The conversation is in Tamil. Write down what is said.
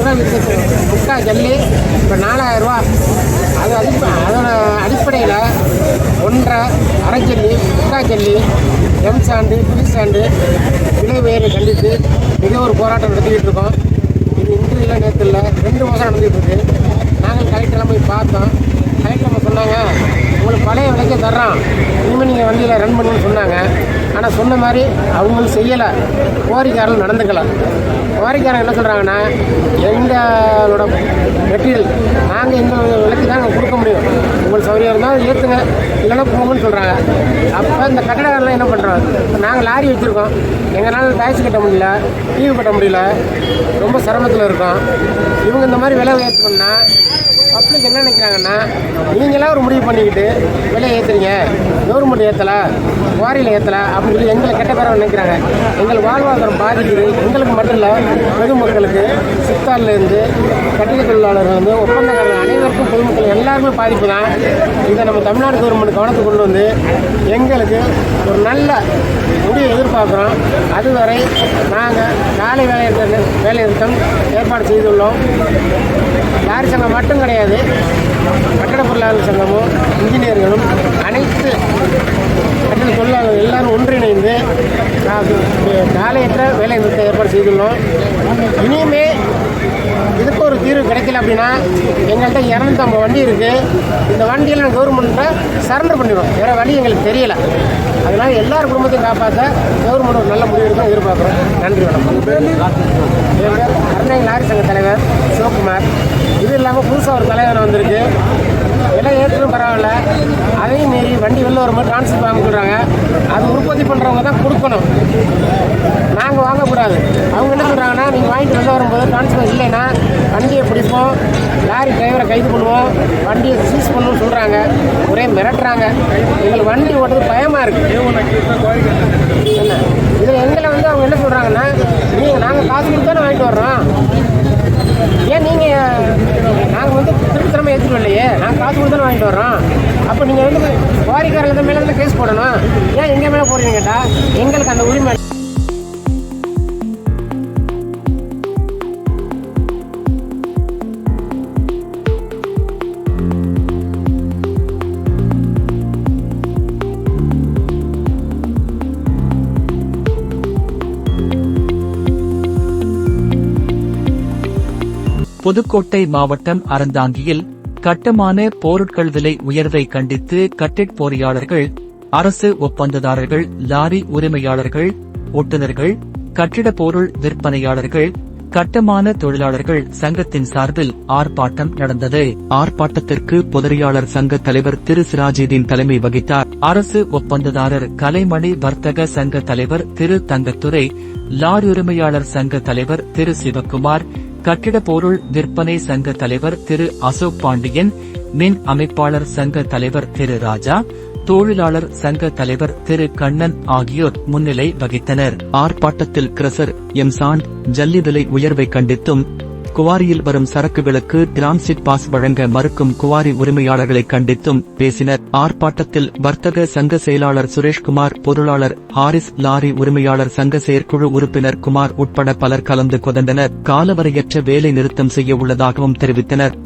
ரூபா விற்று முக்கா ஜல்லி இப்போ 4000 ரூபா. அது அதோட அடிப்படையில் 1.5 அரை ஜல்லி, முக்கா ஜல்லி, எம் சாண்டு, பி சாண்டு விலை உயர்வை கண்டித்து மிக ஒரு போராட்டம் நடத்திக்கிட்டு இருக்கோம். இது இன்று இல்லை, நேற்று இல்லை, 2 மாதம் நடந்துகிட்டு இருக்கு. நாங்கள் கலெக்டரெலாம் போய் பார்த்தோம். கலெக்டர் நம்ம சொன்னாங்க, உங்களுக்கு பழைய விலைக்கே தர்றோம், இனிமேல் நீங்கள் வண்டியில் ரன் பண்ணுன்னு சொன்னாங்க. ஆனால் சொன்ன மாதிரி அவங்களும் செய்யலை, கோரிக்கையாளர்கள் நடந்துக்கலை. கோரிக்கையாளர் என்ன சொல்கிறாங்கன்னா, எங்களோட மெட்டீரியல் நாங்கள் எங்கள் விலைக்கு தான் நாங்கள் கொடுக்க முடியும், உங்களுக்கு சௌகரியம் இருந்தால் ஏற்றுங்க, இல்லைன்னா போங்கன்னு சொல்கிறாங்க. அப்போ இந்த கட்டடக்காரெலாம் என்ன பண்ணுறோம், நாங்கள் லாரி வச்சுருக்கோம், எங்களால் டாக்ஸி கட்ட முடியல, டிவி கட்ட முடியல, ரொம்ப சிரமத்தில் இருக்கோம். இவங்க இந்த மாதிரி விலை உயர்த்தணும்னா பப்ளிக் என்ன நினைக்கிறாங்கன்னா, நீங்களாம் ஒரு முடிவு பண்ணிக்கிட்டு விலை ஏற்றுறீங்க, கவர்மெண்ட் ஏற்றலை, குவாரியில் ஏற்றலை அப்படின்னு சொல்லி எங்களை கெட்ட பேரை நினைக்கிறாங்க. எங்கள் வாழ்வாதாரம் பாதிக்குது. எங்களுக்கு மட்டும் இல்லை, பொதுமக்களுக்கு, சித்தார்லேருந்து கட்டிட தொழிலாளர்கள் ஒப்பந்தக்காரர்கள் அனைவருக்கும், பொதுமக்கள் எல்லாருமே பாதிப்பு தான். இதை நம்ம தமிழ்நாடு கவர்மெண்ட் கவனத்துக்கு கொண்டு வந்து எங்களுக்கு ஒரு நல்ல முடிவை எதிர்பார்க்குறோம். அதுவரை நாங்கள் காலை வேலைநிறுத்தம் ஏற்பாடு செய்துள்ளோம். லாரி சங்கம் மட்டும் கிடையாது, கட்டட பொருளாளர் சங்கமும், இன்ஜினியர்களும், அனைத்து கட்டட தொழிலாளர்கள் எல்லாரும் ஒன்றிணைந்து காலையற்ற வேலை நிறுத்த ஏற்பாடு செய்துள்ளோம். இனிமே இதுக்கு ஒரு தீர்வு கிடைக்கல அப்படின்னா எங்கள்கிட்ட 250 வண்டி இருக்குது. இந்த வண்டியில் நாங்கள் கவர்மெண்ட்டை சரண்டர் பண்ணிடுவோம். வேறு வழி எங்களுக்கு தெரியலை. அதனால் எல்லார் குடும்பத்தையும் காப்பாற்ற கவர்மெண்ட் ஒரு நல்ல முடிவு எடுக்க எதிர்பார்க்குறோம். நன்றி, வணக்கம். அருணை லாரி சங்க தலைவர் சிவகுமார். இது இல்லாமல் புதுசாக ஒரு தலைவர் வந்திருக்கு. விலை ஏற்றும் பரவாயில்ல, அதையும் மீறி வண்டி வெளில வரும்போது டிரான்ஸ்போர்ட் வாங்க சொல்கிறாங்க. அது உற்பத்தி பண்ணுறவங்க தான் கொடுக்கணும், நாங்கள் வாங்கக்கூடாது. அவங்க என்ன சொல்கிறாங்கன்னா, நீங்கள் வாங்கிட்டு வெளில வரும்போது டிரான்ஸ்போர்ட் இல்லைன்னா வண்டியை பிடிப்போம், லாரி டிரைவரை கைது பண்ணுவோம், வண்டியை சீஸ் பண்ணணும்னு சொல்கிறாங்க. ஒரே மிரட்டுறாங்க. எங்களுக்கு வண்டி ஓட்டுறது பயமாக இருக்குது. என்ன இதில் எங்களை அவங்க என்ன சொல்கிறாங்கன்னா, நாங்கள் காசு கொடுத்து தானே வாங்கிட்டு வர்றோம், ஏன் நீங்கள் நாங்கள் திருப்பி ஏற்றிட்டு இல்லையே, நாங்கள் காசு கொடுத்து தானே வாங்கிட்டு வர்றோம், அப்போ நீங்கள் வாரிக்காரர்கள் மேலே தான் கேஸ் போடணும், ஏன் எங்கள் மேலே போடுறீங்க கேட்டால் எங்களுக்கு அந்த உரிமை. புதுக்கோட்டை மாவட்டம் அறந்தாங்கியில் கட்டுமான பொருட்கள் விலை உயர்வை கண்டித்து கட்டிட பொறியாளர்கள், அரசு ஒப்பந்ததாரர்கள், லாரி உரிமையாளர்கள், ஓட்டுநர்கள், கட்டிட பொருள் விற்பனையாளர்கள், கட்டுமான தொழிலாளர்கள் சங்கத்தின் சார்பில் ஆர்ப்பாட்டம் நடந்தது. ஆர்ப்பாட்டத்திற்கு பொறியாளர் சங்க தலைவர் திரு சிராஜுதீன் தலைமை வகித்தார். அரசு ஒப்பந்ததாரர் கலைமணி வர்த்தக சங்க தலைவர் திரு தங்கத்துரை, லாரி உரிமையாளர் சங்க தலைவர் திரு சிவக்குமார், கட்டிட பொருள் விற்பனை சங்க தலைவர் திரு அசோக் பாண்டியன், மின் அமைப்பாளர் சங்க தலைவர் திரு ராஜா, தொழிலாளர் சங்க தலைவர் திரு கண்ணன் ஆகியோர் முன்னிலை வகித்தனர். ஆர்ப்பாட்டத்தில் கிரசர், எம்சாண்ட், ஜல்லி விலை உயர்வை கண்டித்தும், குவாரியில் வரும் சரக்குகளுக்கு டிரான்சிட் பாஸ் வழங்க மறுக்கும் குவாரி உரிமையாளர்களை கண்டித்தும் பேசினர். ஆர்ப்பாட்டத்தில் வர்த்தக சங்க செயலாளர் சுரேஷ்குமார், பொருளாளர் ஹாரிஸ், லாரி உரிமையாளர் சங்க செயற்குழு உறுப்பினர் குமார் உட்பட பலர் கலந்து கொண்டனர். காலவரையற்ற வேலை நிறுத்தம் செய்ய உள்ளதாகவும் தெரிவித்தனர்.